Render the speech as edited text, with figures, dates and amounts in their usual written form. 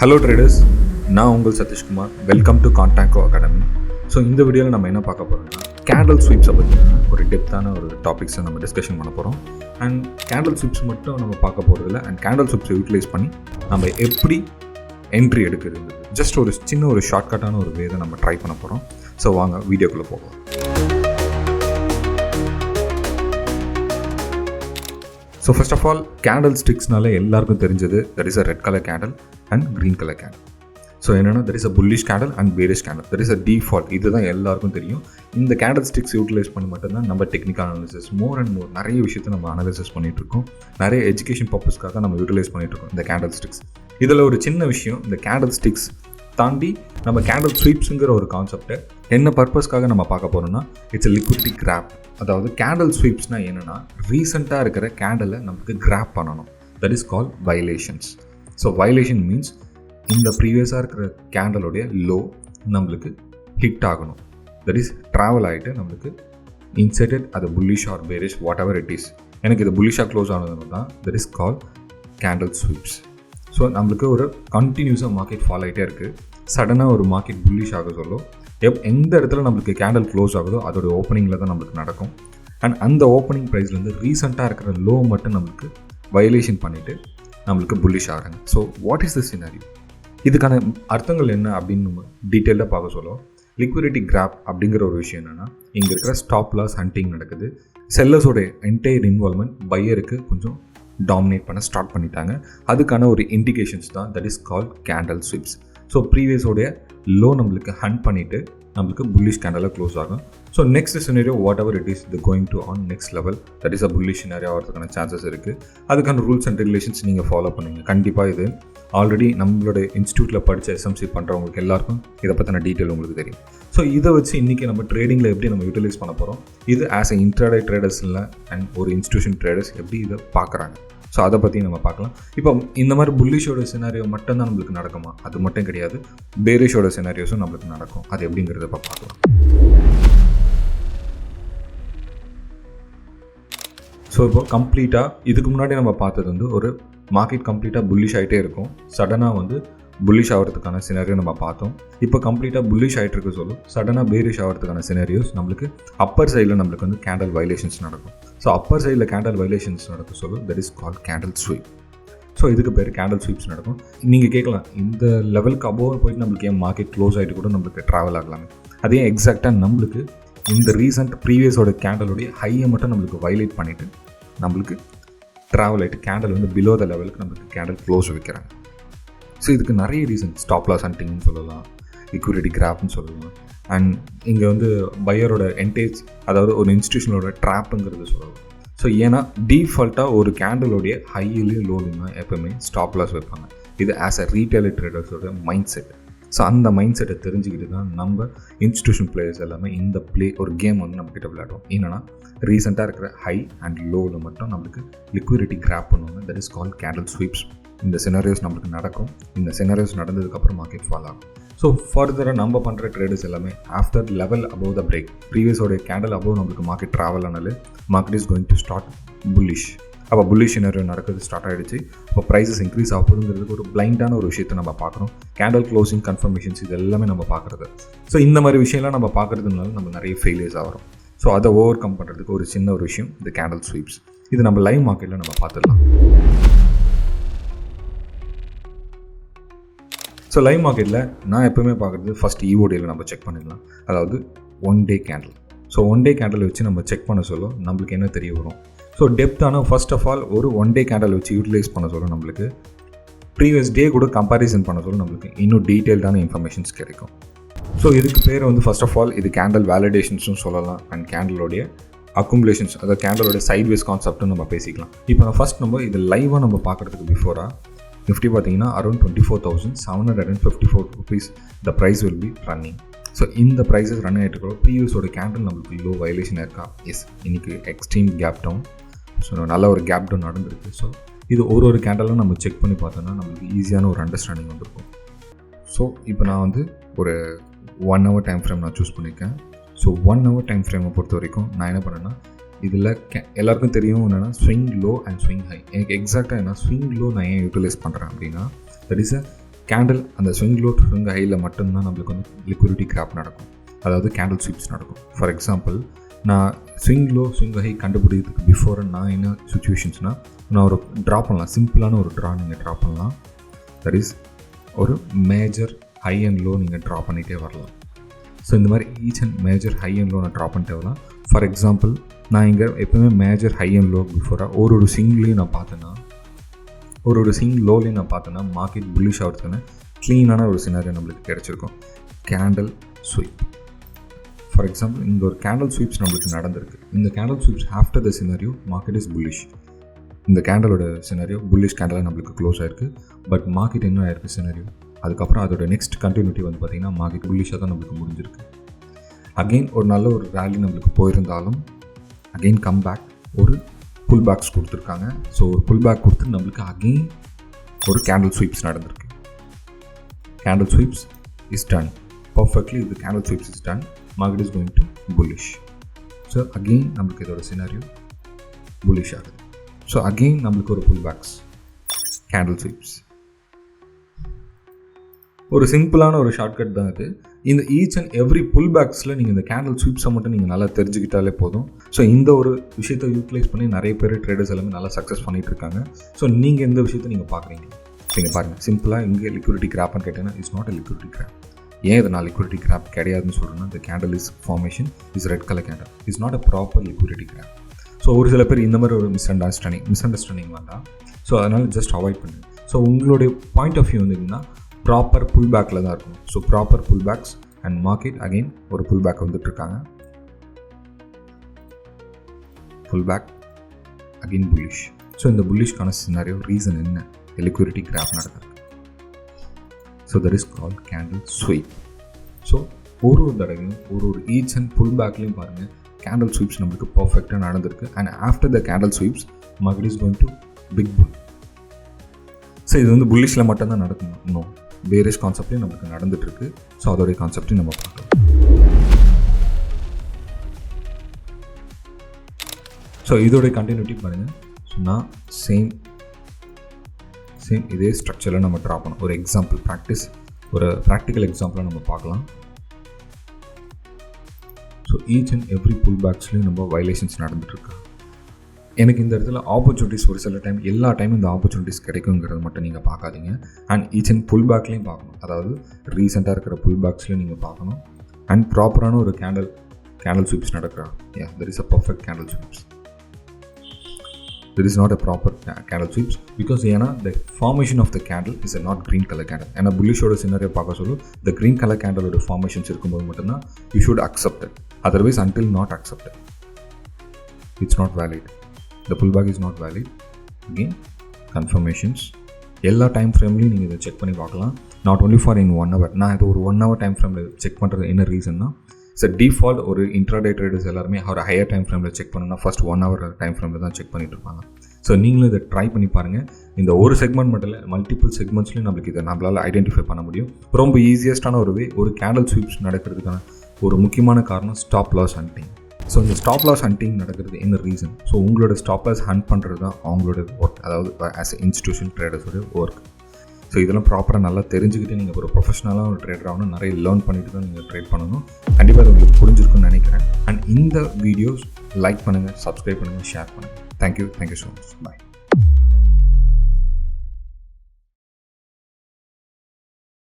Hello traders, நான் உங்கள் Satishkumar. Welcome to contango academy. So இந்த வீடியோவில் நம்ம என்ன பார்க்க போகிறோம்னா கேண்டில் ஸ்வீப்ஸை பற்றி ஒரு டெப்த்தான ஒரு டாபிக்ஸை நம்ம டிஸ்கஷன் பண்ண போகிறோம். அண்ட் கேண்டில் ஸ்வீப்ஸ் மட்டும் நம்ம பார்க்க போகிறதில்ல, அண்ட் கேண்டில் ஸ்வீப்ஸை யூட்டிலைஸ் பண்ணி நம்ம எப்படி என்ட்ரி எடுக்கிறது, ஜஸ்ட் ஒரு சின்ன ஒரு ஷார்ட்கட்டான ஒரு வே தான் நம்ம ட்ரை பண்ண போகிறோம். ஸோ வாங்க வீடியோக்குள்ளே போகலாம். So first of all, candle ஸ்டிக்ஸ்னால எல்லாருக்கும் தெரிஞ்சது that is a red colour candle and green colour candle. So என்னென்னா that is a bullish candle and bearish candle. That is a default. இதுதான் எல்லாருக்கும் தெரியும். இந்த கேண்டில் ஸ்டிக்ஸ் யூட்டிலைஸ் பண்ணி மட்டும்தான் நம்ம technical analysis more and more நிறைய விஷயத்தை நம்ம அனாலிசிஸ் பண்ணிகிட்ருக்கோம். நிறைய எஜுகேஷன் பர்பஸ்க்காக நம்ம யூட்டிலைஸ் பண்ணிகிட்ருக்கோம் இந்த கேண்டில் ஸ்டிக்ஸ். இதில் ஒரு சின்ன விஷயம், இந்த கேண்டில் ஸ்டிக்ஸ் தாண்டி நம்ம கேண்டில் ஸ்வீப்ஸுங்கிற ஒரு கான்செப்டை என்ன பர்பஸ்க்காக நம்ம பார்க்க போகிறோம்னா, இட்ஸ் லிக்விடிட்டி கிராப். அதாவது கேண்டில் ஸ்வீப்ஸ்னால் என்னென்னா, ரீசெண்டாக இருக்கிற கேண்டிலை நமக்கு கிராப் பண்ணணும். That is call violations. So violation means இந்த ப்ரீவியஸாக இருக்கிற கேண்டலோடைய லோ நம்மளுக்கு ஹிட் ஆகணும். தட் இஸ் ட்ராவல் ஆகிட்டு நம்மளுக்கு இன்செட்டட் அது bullish or bearish whatever it is. எனக்கு இது புல்லிஷாக க்ளோஸ் ஆனதுன்னு தான் that is call candle sweeps. So நம்மளுக்கு ஒரு கண்டினியூஸாக மார்க்கெட் ஃபால் ஆகிட்டே இருக்குது. சடனாக ஒரு மார்க்கெட் புல்லிஷ் ஆக சொல்லும். எந்த இடத்துல நம்மளுக்கு கேண்டில் க்ளோஸ் ஆகுதோ அதோட ஓப்பனிங்கில் தான் நம்மளுக்கு நடக்கும். அண்ட் அந்த ஓப்பனிங் ப்ரைஸ்லேருந்து ரீசெண்டாக இருக்கிற லோ மட்டும் நம்மளுக்கு வயலேஷன் பண்ணிவிட்டு நம்மளுக்கு புல்லிஷ் ஆகிறாங்க. So what is the scenario? இதுக்கான அர்த்தங்கள் என்ன அப்படின்னு நம்ம டீட்டெயிலாக பார்க்க சொல்லுவோம். லிக்விடிட்டி கிராப் அப்படிங்கிற ஒரு விஷயம் என்னென்னா, இங்கே இருக்கிற ஸ்டாப் லாஸ் ஹண்டிங் நடக்குது. செல்லர்ஸோட என்டையர் இன்வால்மெண்ட் பையருக்கு கொஞ்சம் டாமினேட் பண்ண ஸ்டார்ட் பண்ணிட்டாங்க. அதுக்கான ஒரு இண்டிகேஷன்ஸ் தான் that is call candle sweeps. So ப்ரீவியஸோடைய லோ நம்மளுக்கு ஹண்ட் பண்ணிவிட்டு நம்மளுக்கு புல்லிஷ் கேண்டலாக க்ளோஸ் ஆகும். So next scenario whatever it is the going to on next level, that is a bullish scenario ஆகிறதுக்கான சான்சஸ் இருக்குது. அதுக்கான ரூல்ஸ் அண்ட் ரெகுலேஷன்ஸ் நீங்கள் ஃபாலோ பண்ணுங்க. கண்டிப்பாக இது ஆல்ரெடி நம்மளோட இன்ஸ்டியூட்டில் படித்த எஸ்எம்சி பண்ணுறவங்களுக்கு எல்லாருக்கும் இதை பற்றின டீட்டெயில் உங்களுக்கு தெரியும். ஸோ இதை வச்சு இன்றைக்கி நம்ம ட்ரேடிங்கில் எப்படி நம்ம யூட்டிலைஸ் பண்ண போகிறோம், இது ஆஸ் எ இன்ட்ராடே ட்ரேடர்ஸ் இல்லை அண்ட் ஒரு இன்ஸ்டியூஷன் ட்ரேடர்ஸ் எப்படி இதை பார்க்குறாங்க, ஸோ அதை பற்றி நம்ம பார்க்கலாம். இப்போ இந்த மாதிரி புல்லிஷோட சினாரியோ மட்டும்தான் நம்மளுக்கு நடக்குமா? அது மட்டும் கிடையாது, பேரிஷோட சினாரியோஸும் நம்மளுக்கு நடக்கும். அது எப்படிங்கிறத பார்க்கலாம். ஸோ இப்போ கம்ப்ளீட்டாக இதுக்கு முன்னாடி நம்ம பார்த்தது வந்து ஒரு மார்க்கெட் கம்ப்ளீட்டாக புல்லிஷ் ஆகிட்டே இருக்கும். சடனாக வந்து புல்லிஷ் ஆகிறதுக்கான சினாரியோ நம்ம பார்த்தோம். இப்போ கம்ப்ளீட்டாக புல்லிஷ் ஆகிட்டு இருக்க சொல்லும் சடனாக பேரிஷ் ஆகிறதுக்கான சினாரியோஸ் நம்மளுக்கு அப்பர் சைடில் நம்மளுக்கு வந்து கேண்டில் வயலேஷன்ஸ் நடக்கும். ஸோ அப்பர் சைடில் கேண்டில் வயலேஷன்ஸ் நடக்க சொல்லும் that is call candle sweep. So இதுக்கு பேர் கேண்டில் ஸ்வீப்ஸ் நடக்கும். நீங்கள் கேட்கலாம், இந்த லெவலுக்கு அபோவ் போயிட்டு நம்மளுக்கு ஏன் மார்க்கெட் க்ளோஸ் ஆகிட்டு கூட நம்மளுக்கு ட்ராவல் ஆகலாமே? அதே எக்ஸாக்டாக நம்மளுக்கு இந்த ரீசெண்ட் ப்ரீவியஸோட கேண்டலோடைய ஹையை மட்டும் நம்மளுக்கு வயலேட் பண்ணிவிட்டு நம்மளுக்கு ட்ராவல் ஆகிட்டு கேண்டில் வந்து பிலோ த லெவலுக்கு நம்மளுக்கு கேண்டில் க்ளோஸ் வைக்கிறாங்க. ஸோ இதுக்கு நிறைய ரீசன், ஸ்டாப்லாஸ் ஹண்டிங்னு சொல்லலாம், லிக்விடிட்டி கிராப்னு சொல்லலாம், அண்ட் இங்கே வந்து பையரோட என்டேஜ், அதாவது ஒரு இன்ஸ்டியூஷனோட ட்ராப்புங்கிறது சொல்லலாம். ஸோ ஏன்னா டீஃபால்ட்டாக ஒரு கேண்டிலோடைய ஹையிலையும் லோலையும் எப்போவுமே ஸ்டாப்லாஸ் வைப்பாங்க. இது ஆஸ் அ ரீட்டைல் ட்ரேடர்ஸோட மைண்ட் செட். ஸோ அந்த மைண்ட் செட்டை தெரிஞ்சுக்கிட்டு தான் நம்ம இன்ஸ்டியூஷன் பிளேயர்ஸ் எல்லாமே இந்த ஒரு கேம் வந்து நம்மக்கிட்ட விளையாடுவோம். என்னென்னா ரீசெண்டாக இருக்கிற ஹை அண்ட் லோவில் மட்டும் நம்மளுக்கு லிக்விடிட்டி கிராப் பண்ணுவாங்க. That is call candle sweeps. இந்த சினாரியோஸ் நம்மளுக்கு நடக்கும். இந்த சினாரியோஸ் நடந்ததுக்கப்புறம் மார்க்கெட் ஃபால் ஆகும். ஸோ ஃபர்தராக நம்ம பண்ணுற ட்ரேடர்ஸ் எல்லாமே after level above the break, ப்ரீவியஸோடைய கேண்டில் அபவ் நம்மளுக்கு மார்க்கெட் ட்ராவல் ஆனாலே market is going to start bullish. அப்போ புல்லிஷ் சினாரியோ நடக்கிறது ஸ்டார்ட் ஆகிடுச்சு. இப்போ ப்ரைஸஸ் இன்க்ரீஸ் ஆகுதுங்கிறதுக்கு ஒரு பிளைண்டான ஒரு விஷயத்தை நம்ம பார்க்குறோம். கேண்டில் க்ளோசிங் கன்ஃபர்மேஷன்ஸ் இது எல்லாமே நம்ம பார்க்குறது. ஸோ இந்த மாதிரி விஷயம்லாம் நம்ம பார்க்குறதுனால நம்ம நிறைய ஃபெயிலியர்ஸ் ஆகிறோம். ஸோ அதை ஓவர் கம் பண்ணுறதுக்கு ஒரு சின்ன ஒரு விஷயம் இந்த கேண்டில் ஸ்வீப்ஸ். இது நம்ம லைவ் மார்க்கெட்டில் நம்ம பார்த்துடலாம். ஸோ லைவ் மார்க்கெட்டில் நான் எப்போவுமே பார்க்குறது ஃபஸ்ட் EODயில் நம்ம செக் பண்ணிடலாம். அதாவது 1 day candle. So 1 day candle வச்சு நம்ம செக் பண்ண சொல்ல நம்மளுக்கு என்ன தெரிய வரும். ஸோ டெப்த்தான ஃபர்ஸ்ட் ஆஃப் ஆல் ஒரு 1 day கேண்டில் வச்சு யூட்டிலைஸ் பண்ண சொல்ல நம்மளுக்கு ப்ரீவியஸ் டே கூட கம்பேரிசன் பண்ண சொல்ல நம்மளுக்கு இன்னும் டீட்டெயில்டான இன்ஃபர்மேஷன்ஸ் கிடைக்கும். ஸோ இதுக்கு பேர் வந்து ஃபர்ஸ்ட் ஆஃப் ஆல் இது கேண்டில் வேலிடேஷன்ஸும் சொல்லலாம் அண்ட் கேண்டிலோடைய அக்குமுலேஷன்ஸ், அதாவது கேண்டிலோடைய சைட்வேஸ் கான்செப்ட்டும் நம்ம பேசிக்கலாம். இப்போ ஃபர்ஸ்ட் நம்ம இது லைவாக நம்ம பார்க்குறதுக்கு பிஃபோராக நிஃப்டி பார்த்தீங்கன்னா around 24,754 rupees the price will be running. So இந்த ப்ரைஸஸ் ரன் ஆகிட்டு ப்ரீவியஸோட கேண்டில் நம்மளுக்கு லோ வயலேஷன் இருக்கா? எஸ், இன்றைக்கி எக்ஸ்ட்ரீம் கேப் டவுன். ஸோ நல்ல ஒரு கேப் டவுன் நடந்திருக்கு. ஸோ இது ஒரு கேண்டலும் நம்ம செக் பண்ணி பார்த்தோன்னா நம்மளுக்கு ஈஸியான ஒரு அண்டர்ஸ்டாண்டிங் வந்துருக்கும். ஸோ இப்போ நான் வந்து ஒரு 1 hour டைம் ஃப்ரேம் நான் சூஸ் பண்ணியிருக்கேன். ஸோ 1 hour டைம் ஃப்ரேமை பொறுத்த வரைக்கும் நான் என்ன பண்ணேன்னா, இதில் எல்லாருக்கும் தெரியும் என்னென்னா swing low and swing high. எனக்கு எக்ஸாக்டாக என்ன ஸ்விங் லோ நான் ஏன் யூட்டிலைஸ் பண்ணுறேன் அப்படின்னா, தட் இஸ் அ கேண்டில் அந்த ஸ்விங் லோ ஸ்விங் ஹையில் மட்டும்தான் நம்மளுக்கு வந்து லிக்விடிட்டி கிராப் நடக்கும், அதாவது கேண்டில் ஸ்வீப்ஸ் நடக்கும். ஃபார் எக்ஸாம்பிள், நான் ஸ்விங் லோ ஸ்விங் ஹை கண்டுபிடிக்கிறதுக்கு பிஃபோர் நான் என்ன சுச்சுவேஷன்ஸ்னால், நான் ஒரு ட்ரா பண்ணலாம், சிம்பிளான ஒரு ட்ரா நீங்கள் ட்ரா பண்ணலாம். தட் இஸ் ஒரு மேஜர் ஹை அண்ட் லோ நீங்கள் ட்ரா பண்ணிகிட்டே வரலாம். ஸோ இந்த மாதிரி each and major high and low நான் ட்ரா பண்ணிட்டே வரலாம். ஃபார் எக்ஸாம்பிள், நான் இங்கே எப்போவுமே மேஜர் ஹை அண்ட் லோ பிஃபோராக ஒரு சிங்லேயும் நான் பார்த்தேன்னா, ஒரு சிங் லோலையும் நான் பார்த்தேன்னா மார்க்கெட் புல்லிஷ் ஆகிறதுக்கான க்ளீனான ஒரு சினாரியோ நம்மளுக்கு கிடச்சிருக்கும். Candle sweep. ஃபார் எக்ஸாம்பிள், இங்கே ஒரு கேண்டில் ஸ்வீப்ஸ் நம்மளுக்கு நடந்திருக்கு. இந்த candle sweeps after the scenario market is bullish. இந்த கேண்டலோட சினாரியோ புல்லிஷ் கேண்டலாக நம்மளுக்கு க்ளோஸ் ஆயிருக்கு. பட் மார்க்கெட் என்ன ஆயிருக்கு சினாரியோ, அதுக்கப்புறம் அதோட நெக்ஸ்ட் கண்டினியூட்டி வந்து பார்த்திங்கன்னா மார்க்கெட் புல்லிஷாக தான் நம்மளுக்கு முடிஞ்சிருக்கு. அகெயின் ஒரு நல்ல ஒரு ரேலி நம்மளுக்கு போயிருந்தாலும் அகெயின் கம் பேக் ஒரு புல் பேக்ஸ் கொடுத்துருக்காங்க. ஸோ ஒரு புல் பேக் கொடுத்து நம்மளுக்கு அகெயின் ஒரு கேண்டில் ஸ்வீப்ஸ் நடந்திருக்கு. Candle sweeps is done perfectly. இது candle sweeps is done, market is going to bullish. So again நம்மளுக்கு இதோட சினாரியோ புல்லிஷ் ஆகுது. ஸோ அகெயின் நம்மளுக்கு ஒரு புல் பேக்ஸ், கேண்டில் ஸ்வீப்ஸ். ஒரு சிம்பிளான ஒரு ஷார்ட்கட் தான் இது. இந்த ஈச் அண்ட் எவ்ரி புல் பேக்ஸில் நீங்கள் இந்த கேண்டில் ஸ்வீப்ஸை மட்டும் நீங்கள் நல்லா தெரிஞ்சுக்கிட்டாலே போதும். ஸோ இந்த ஒரு விஷயத்தை யூட்டிலைஸ் பண்ணி நிறைய பேர் ட்ரேடர்ஸ் எல்லாமே நல்லா சக்ஸஸ் பண்ணிகிட்டு இருக்காங்க. ஸோ நீங்கள் எந்த விஷயத்தை நீங்கள் பார்க்குறீங்க, நீங்கள் பாருங்கள். சிம்பிளாக இங்கே லிக்விடிட்டி கிராப்னு கேட்டீங்கன்னா it's not a liquidity grab. ஏன் இதை நான் லிக்விடிட்டி கிராப் கிடையாதுன்னு சொல்கிறேன்னா, இந்த candle is formation is red colour candle, is not a proper liquidity grab. So ஒரு சில பேர் இந்த மாதிரி ஒரு மிஸ் அண்டர்ஸ்டாண்டிங் வேண்டாம். ஸோ அதனால் ஜஸ்ட் அவாய்ட் பண்ணுங்க. ஸோ உங்களுடைய பாயிண்ட் ஆஃப் வியூ வந்து என்னன்னா, ப்ராப்பர் புல் பேக்கில் தான் இருக்கணும். So proper pullbacks and market again ஒரு புல் பேக் வந்துட்டுருக்காங்க. Pull back again bullish. So இந்த புல்லிஷ்கான சினாரியோ ரீசன் என்ன, லிக்விடிட்டி கிராப் நடக்குது. So that is called candle sweep. So ஒரு தடவையும் ஒரு ஈச் அண்ட் புல் பேக்லையும் பாருங்கள், கேண்டில் ஸ்வீப்ஸ் நம்மளுக்கு பர்ஃபெக்டாக நடந்திருக்கு. And after the candle sweeps market is going to big bull. So இது வந்து புல்லிஷில் மட்டும்தான் நடக்கணும், இன்னும் பேரிஷ் கான்செப்ட்லேயும் நம்மளுக்கு நடந்துகிட்ருக்கு. ஸோ அதோடைய கான்செப்டையும் நம்ம பார்க்கலாம். ஸோ இதோடைய கண்டினியூட்டி பாருங்கள். ஸோ நான் சேம் இதே ஸ்ட்ரக்சரில் நம்ம ட்ரா பண்ணோம். ஒரு எக்ஸாம்பிள் ஒரு ப்ராக்டிக்கல் எக்ஸாம்பிளாக நம்ம பார்க்கலாம். ஸோ ஈச் அண்ட் எவ்ரி புல் பேக்ஸ்லேயும் நம்ம வயலேஷன்ஸ் நடந்துகிட்ருக்கு. எனக்கு இந்த இடத்துல ஆப்பர்ச்சுனிட்டிஸ் ஒரு சில டைம், எல்லா டைமும் இந்த ஆப்பர்ச்சுனிட்டிஸ் கிடைக்குங்கிறது மட்டும் நீங்கள் பார்க்காதீங்க. அண்ட் ஈச் அண்ட் புல் பேக்லேயும் பார்க்கணும். அதாவது ரீசெண்டாக இருக்கிற புல் பேக்ஸ்லேயும் நீங்கள் பார்க்கணும். அண்ட் ப்ராப்பரான ஒரு கேண்டில் ஸ்வீப்ஸ் நடக்கிறா. There is a perfect candle sweeps. There is not a proper candle sweeps because the formation of the candle is a not green color candle. And a bullish oda scenario paaka sollu, the green color candle oda formations irukumbodhu mattum you should accept it. Otherwise until not accepted, it's not valid. The pullback is not valid. Again, confirmations எல்லா time ஃப்ரேம்லையும் நீங்கள் இதை check பண்ணி பார்க்கலாம். Not only for in 1 hour. நான் இது ஒரு 1 hour time ஃப்ரேமில் check பண்ணுறது என்ன ரீசன்னா, டிஃபால்ட் ஒரு இன்ட்ராடே ட்ரேடர்ஸ் எல்லாருமே ஒரு ஹையர் டைம் ஃப்ரேமில் செக் பண்ணணும்னா ஃபர்ஸ்ட் 1 hour டைம் ஃப்ரேமில் தான் செக் பண்ணிட்டு இருப்பாங்க. ஸோ நீங்களும் இதை ட்ரை பண்ணி பாருங்கள். இந்த ஒரு செக்மெண்ட் மட்டும் இல்லை, மல்டிபிள் செக்மெண்ட்ஸ்லையும் நம்மளால் ஐடென்டிஃபை பண்ண முடியும். ரொம்ப ஈஸியஸ்டான ஒரு ஒரு கேண்டில் ஸ்வீப்ஸ் நடக்கிறதுக்கான ஒரு முக்கியமான காரணம் ஸ்டாப் லாஸ் ஹண்டிங். ஸோ இந்த ஸ்டாப் லாஸ் ஹண்டிங் நடக்கிறது என்ன ரீசன்? ஸோ உங்களோட ஸ்டாப் லாஸ் ஹண்ட் பண்ணுறது தான் அவங்களோட ஒர்க், அதாவது ஆஸ் எ இன்ஸ்டிடியூஷன் ட்ரேடர்ஸோட ஒர்க். ஸோ இதெல்லாம் ப்ராப்பராக நல்லா தெரிஞ்சுக்கிட்டு நீங்கள் ஒரு ப்ரொஃபஷனலாக ஒரு ட்ரேடர் ஆகணும். நிறைய லேர்ன் பண்ணிட்டு தான் நீங்கள் ட்ரேட் பண்ணணும். கண்டிப்பாக அது உங்களுக்கு புரிஞ்சிருக்குன்னு நினைக்கிறேன். அண்ட் இந்த வீடியோஸ் லைக் பண்ணுங்கள், சப்ஸ்கிரைப் பண்ணுங்கள், ஷேர் பண்ணுங்கள். Thank you so much. பாய்.